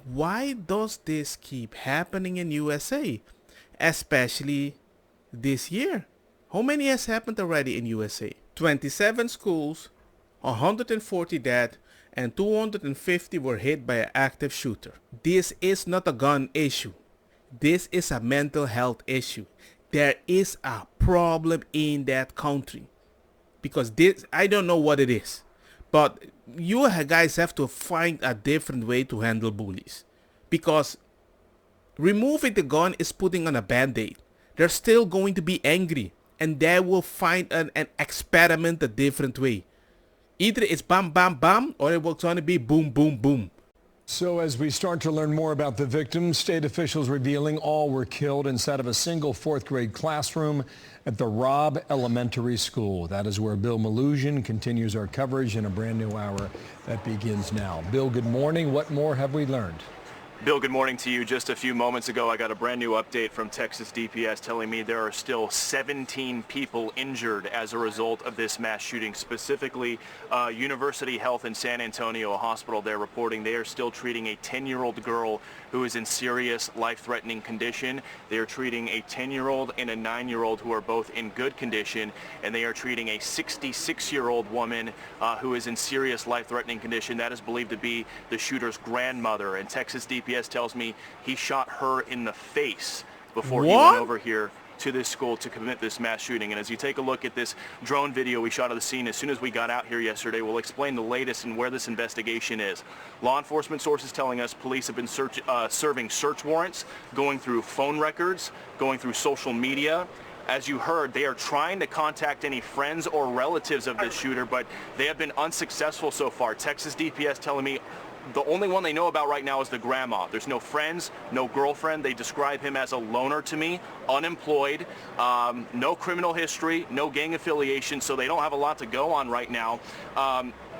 why does this keep happening in USA, especially this year? How many has happened already in USA? 27 schools, 140 dead, and 250 were hit by an active shooter. This is not a gun issue. This is a mental health issue. There is a problem in that country. Because this, I don't know what it is. But you guys have to find a different way to handle bullies. Because removing the gun is putting on a band-aid. They're still going to be angry. And they will find an experiment a different way. Either it's bam, bam, bam, or it will going to be boom, boom, boom. So as we start to learn more about the victims, state officials revealing all were killed inside of a single fourth grade classroom at the Robb Elementary School. That is where Bill Malusian continues our coverage in a brand new hour that begins now. Bill, good morning. What more have we learned? Bill, good morning to you. Just a few moments ago, I got a brand new update from Texas DPS telling me there are still 17 people injured as a result of this mass shooting. Specifically, University Health in San Antonio, a hospital, they're reporting they are still treating a 10-year-old girl who is in serious life-threatening condition. They are treating a 10-year-old and a 9-year-old who are both in good condition, and they are treating a 66-year-old woman who is in serious life-threatening condition. That is believed to be the shooter's grandmother, and Texas DPS tells me he shot her in the face before he went over here to this school to commit this mass shooting. And as you take a look at this drone video we shot of the scene as soon as we got out here yesterday, we'll explain the latest and where this investigation is. Law enforcement sources telling us police have been serving search warrants, going through phone records, going through social media. As you heard, they are trying to contact any friends or relatives of this shooter, but they have been unsuccessful so far. Texas DPS telling me the only one they know about right now is the grandma. There's no friends, no girlfriend. They describe him as a loner to me, unemployed, no criminal history, no gang affiliation, so they don't have a lot to go on right now.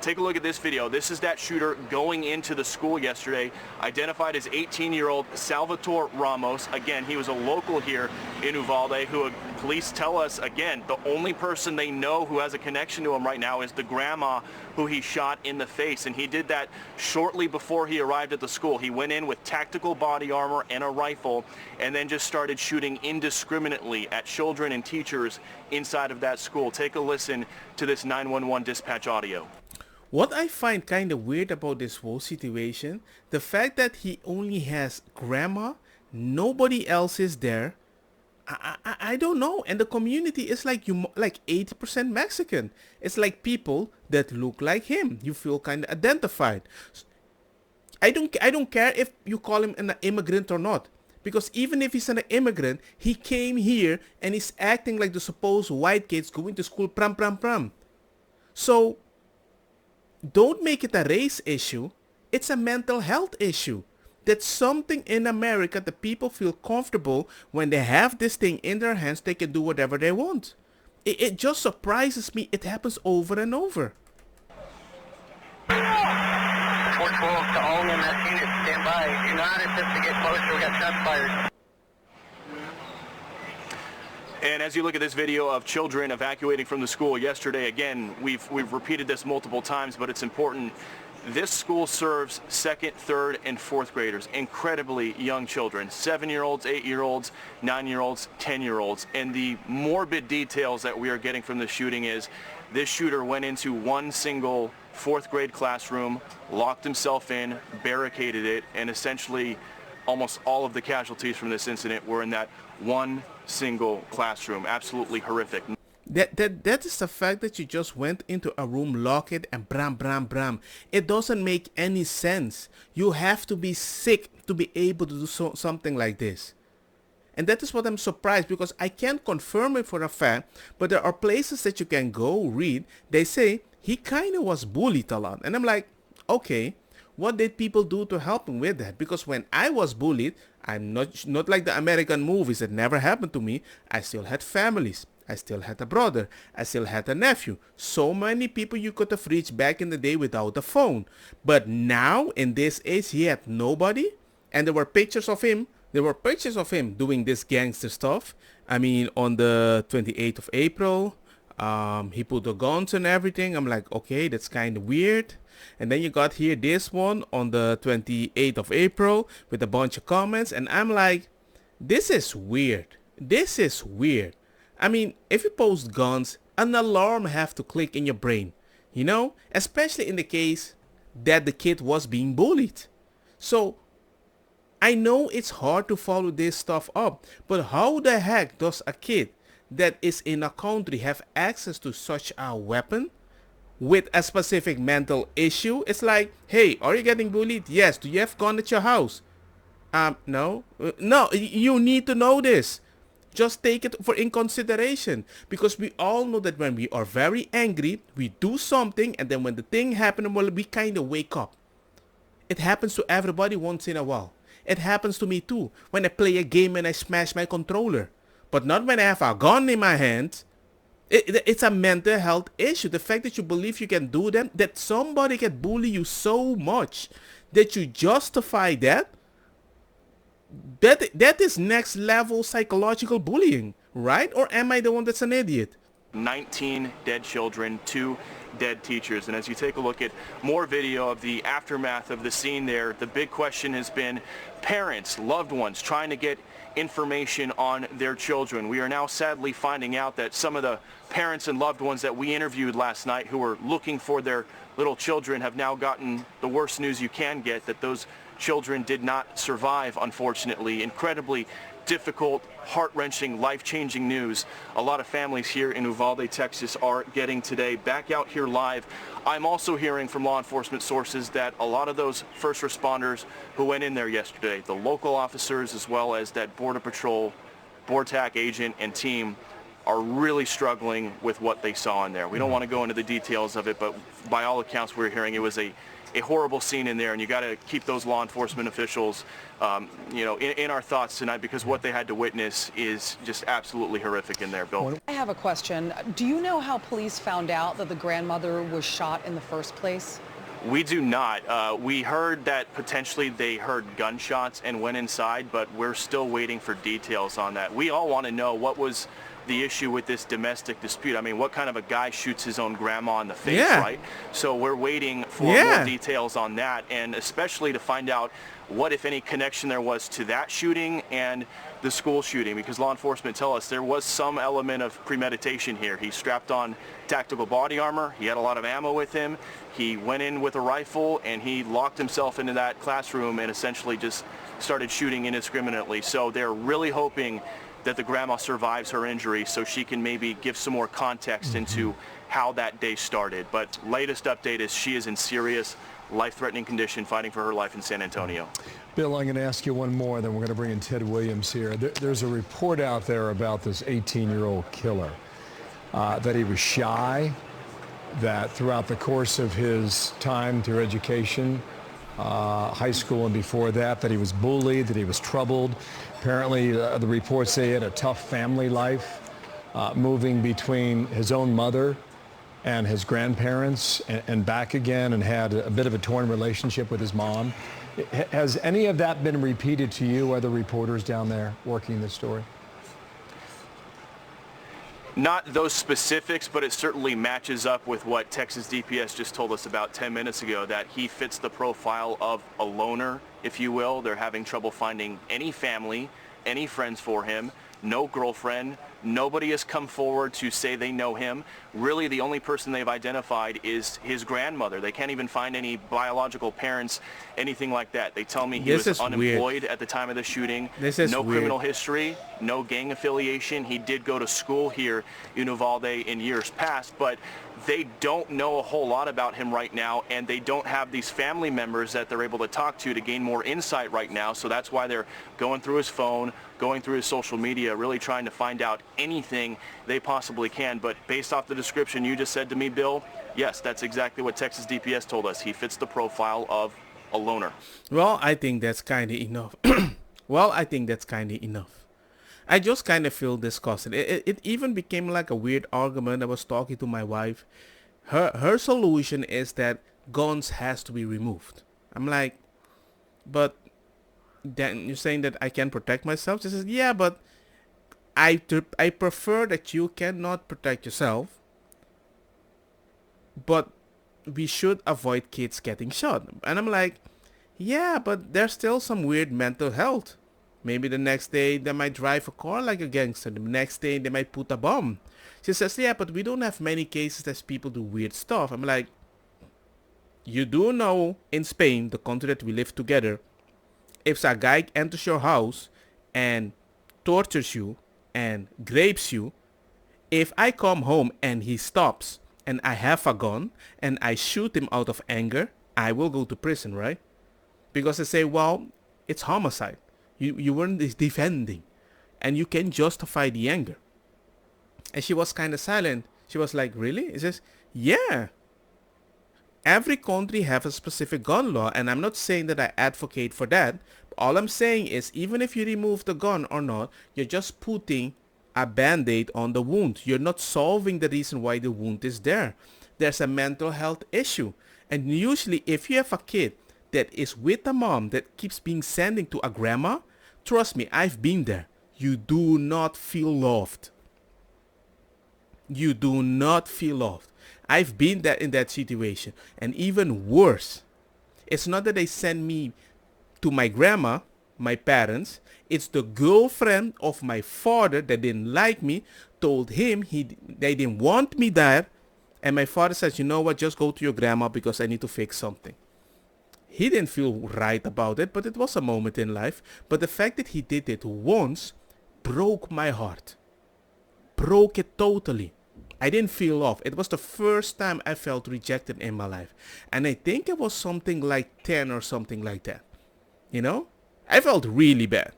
Take a look at this video. This is that shooter going into the school yesterday, identified as 18-year-old Salvador Ramos. Again, he was a local here in Uvalde who police tell us, again, the only person they know who has a connection to him right now is the grandma who he shot in the face. And he did that shortly before he arrived at the school. He went in with tactical body armor and a rifle and then just started shooting indiscriminately at children and teachers inside of that school. Take a listen to this 911 dispatch audio. What I find kind of weird about this whole situation, the fact that he only has grandma, nobody else is there. I don't know. And the community is like 80% Mexican. It's like people that look like him. You feel kind of identified. I don't care if you call him an immigrant or not. Because even if he's an immigrant, he came here and he's acting like the supposed white kids going to school pram pram pram. So don't make it a race issue. It's a mental health issue. That's something in America that people feel comfortable when they have this thing in their hands, they can do whatever they want. It just surprises me. It happens over and over. 412 to all in that unit, stand by. Do not attempt to get closer. We got shots fired. And as you look at this video of children evacuating from the school yesterday, again, we've repeated this multiple times, but it's important. This school serves second, third, and fourth graders, incredibly young children, 7-year-olds, 8-year-olds, 9-year-olds, 10-year-olds. And the morbid details that we are getting from the shooting is this shooter went into one single fourth grade classroom, locked himself in, barricaded it, and essentially almost all of the casualties from this incident were in that one single classroom. Absolutely horrific. That is the fact that you just went into a room, lock it, and bram, bram, bram. It doesn't make any sense. You have to be sick to be able to do something like this. And that is what I'm surprised, because I can't confirm it for a fact, but there are places that you can go read. They say he kind of was bullied a lot. And I'm like, okay, what did people do to help him with that? Because when I was bullied, I'm not like the American movies. It never happened to me. I still had families. I still had a brother. I still had a nephew. So many people you could have reached back in the day without a phone. But now, in this age, he had nobody. And there were pictures of him. There were pictures of him doing this gangster stuff. I mean, on the 28th of April, He put the guns and everything. I'm like, okay, that's kind of weird. And then you got here this one on the 28th of April with a bunch of comments. And I'm like, this is weird. This is weird. I mean, if you post guns, an alarm have to click in your brain, you know, especially in the case that the kid was being bullied. So I know it's hard to follow this stuff up, but how the heck does a kid that is in a country have access to such a weapon with a specific mental issue? It's like, hey, are you getting bullied? Yes. Do you have gun at your house? No. No, you need to know this. Just take it for in consideration, because we all know that when we are very angry, we do something, and then when the thing happens, well, we kind of wake up. It happens to everybody once in a while. It happens to me too when I play a game and I smash my controller. But not when I have a gun in my hand. It's a mental health issue. The fact that you believe you can do them, that somebody can bully you so much that you justify that is next level psychological bullying, right? Or am I the one that's an idiot? 19 dead children, 2 dead teachers. And as you take a look at more video of the aftermath of the scene there, the big question has been parents, loved ones trying to get information on their children. We are now sadly finding out that some of the parents and loved ones that we interviewed last night who were looking for their little children have now gotten the worst news you can get, that those children did not survive, unfortunately. Incredibly difficult, heart-wrenching, life-changing news a lot of families here in Uvalde, Texas are getting today. Back out here live, I'm also hearing from law enforcement sources that a lot of those first responders who went in there yesterday, the local officers as well as that Border Patrol, BORTAC agent and team, are really struggling with what they saw in there. We don't want to go into the details of it, but by all accounts we're hearing it was a horrible scene in there, and you got to keep those law enforcement officials, in our thoughts tonight, because what they had to witness is just absolutely horrific in there, Bill. I have a question. Do you know how police found out that the grandmother was shot in the first place? We do not. We heard that potentially they heard gunshots and went inside, but we're still waiting for details on that. We all want to know what was the issue with this domestic dispute. I mean, what kind of a guy shoots his own grandma in the face, right? So we're waiting for more details on that, and especially to find out what, if any, connection there was to that shooting and the school shooting, because law enforcement tell us there was some element of premeditation here. He strapped on tactical body armor, he had a lot of ammo with him, he went in with a rifle, and he locked himself into that classroom and essentially just started shooting indiscriminately. So they're really hoping that the grandma survives her injury so she can maybe give some more context into how that day started. But latest update is she is in serious, life-threatening condition, fighting for her life in San Antonio. Bill, I'm going to ask you one more, then we're going to bring in Ted Williams here. There's a report out there about this 18-year-old killer, that he was shy, that throughout the course of his time through education, high school and before that he was bullied, that he was troubled. Apparently, the reports say he had a tough family life, moving between his own mother and his grandparents and back again, and had a bit of a torn relationship with his mom. Has any of that been repeated to you, other reporters down there working the story? Not those specifics, but it certainly matches up with what Texas DPS just told us about 10 minutes ago, that he fits the profile of a loner, if you will. They're having trouble finding any family, any friends for him, no girlfriend. Nobody has come forward to say they know him. Really, the only person they've identified is his grandmother. They can't even find any biological parents, anything like that. They tell me he was unemployed at the time of the shooting. No criminal history, no gang affiliation. He did go to school here in Uvalde in years past, but they don't know a whole lot about him right now, and they don't have these family members that they're able to talk to gain more insight right now. So that's why they're going through his phone, going through his social media, really trying to find out anything they possibly can. But based off the description you just said to me, Bill, yes, that's exactly what Texas DPS told us. He fits the profile of a loner. Well, I think that's kind of enough. I just kind of feel disgusted. It even became like a weird argument. I was talking to my wife. Her solution is that guns has to be removed. I'm like, but then you're saying that I can protect myself? She says, yeah, but I prefer that you cannot protect yourself but we should avoid kids getting shot. And I'm like, yeah, but there's still some weird mental health. Maybe the next day they might drive a car like a gangster. The next day they might put a bomb. She says, yeah, but we don't have many cases that people do weird stuff. I'm like, you do know in Spain, the country that we live together, if a guy enters your house and tortures you and rapes you, if I come home and he stops and I have a gun and I shoot him out of anger, I will go to prison, right? Because they say, well, it's homicide. You weren't defending. And you can justify the anger. And she was kind of silent. She was like, really? It says, yeah. Every country have a specific gun law. And I'm not saying that I advocate for that. All I'm saying is, even if you remove the gun or not, you're just putting a band-aid on the wound. You're not solving the reason why the wound is there. There's a mental health issue. And usually if you have a kid that is with a mom that keeps being sending to a grandma, trust me, I've been there. You do not feel loved. You do not feel loved. I've been there in that situation. And even worse, it's not that they send me to my grandma, my parents. It's the girlfriend of my father that didn't like me, told him they didn't want me there. And my father says, you know what, just go to your grandma because I need to fix something. He didn't feel right about it, but it was a moment in life. But the fact that he did it once broke my heart. Broke it totally. I didn't feel off. It was the first time I felt rejected in my life. And I think it was something like 10 or something like that. You know? I felt really bad.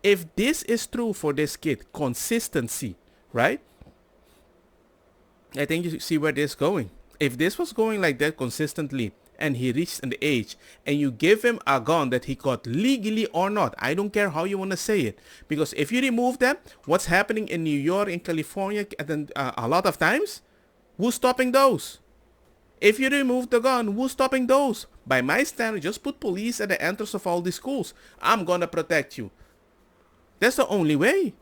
If this is true for this kid, consistency, right? I think you see where this is going. If this was going like that consistently, and he reached an age, and you give him a gun that he got legally or not, I don't care how you want to say it, because if you remove them, what's happening in New York, in California, and then a lot of times, who's stopping those? If you remove the gun, who's stopping those? By my standard, just put police at the entrance of all these schools. I'm gonna protect you. That's the only way.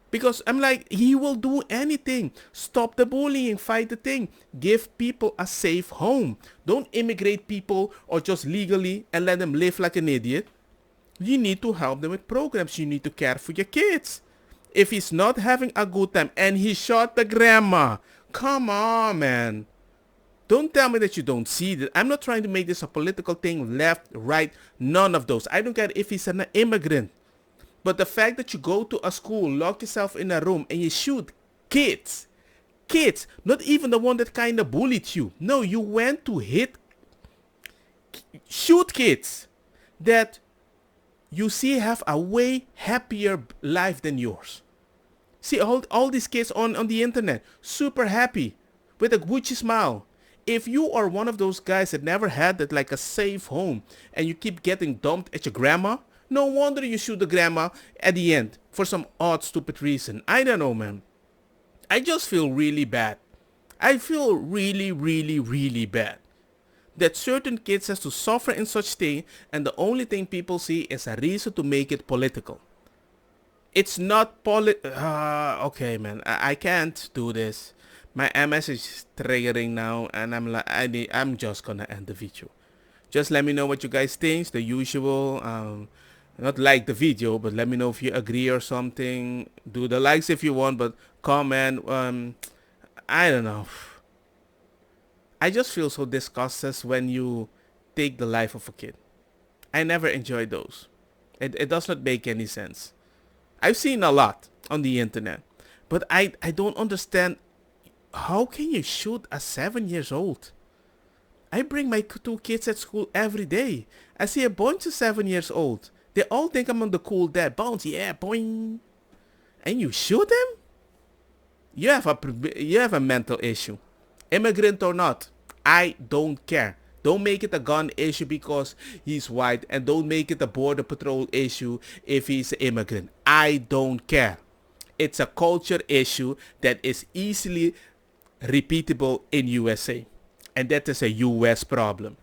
Because I'm like, he will do anything. Stop the bullying, fight the thing. Give people a safe home. Don't immigrate people or just legally and let them live like an idiot. You need to help them with programs. You need to care for your kids. If he's not having a good time and he shot the grandma, come on, man. Don't tell me that you don't see that. I'm not trying to make this a political thing, left, right, none of those. I don't care if he's an immigrant. But the fact that you go to a school, lock yourself in a room, and you shoot kids, not even the one that kind of bullied you. No, you went to shoot kids that you see have a way happier life than yours. See all these kids on the internet, super happy, with a Gucci smile. If you are one of those guys that never had that like a safe home, and you keep getting dumped at your grandma, no wonder you shoot the grandma at the end for some odd, stupid reason. I don't know, man. I just feel really bad. I feel really, really, really bad that certain kids has to suffer in such thing, and the only thing people see is a reason to make it political. It's not okay, man. I can't do this. My MS is triggering now, and I'm just gonna end the video. Just let me know what you guys think. The usual. Not like the video, but let me know if you agree or something. Do the likes if you want, but comment. I don't know. I just feel so disgusted when you take the life of a kid. I never enjoyed those. It does not make any sense. I've seen a lot on the internet, but I don't understand. How can you shoot a 7 years old? I bring my 2 kids at school every day. I see a bunch of 7 years old. They all think I'm on the cool dad. Bounce, yeah, boing. And you shoot him? You have a mental issue. Immigrant or not, I don't care. Don't make it a gun issue because he's white, and don't make it a border patrol issue if he's an immigrant. I don't care. It's a culture issue that is easily repeatable in USA. And that is a US problem.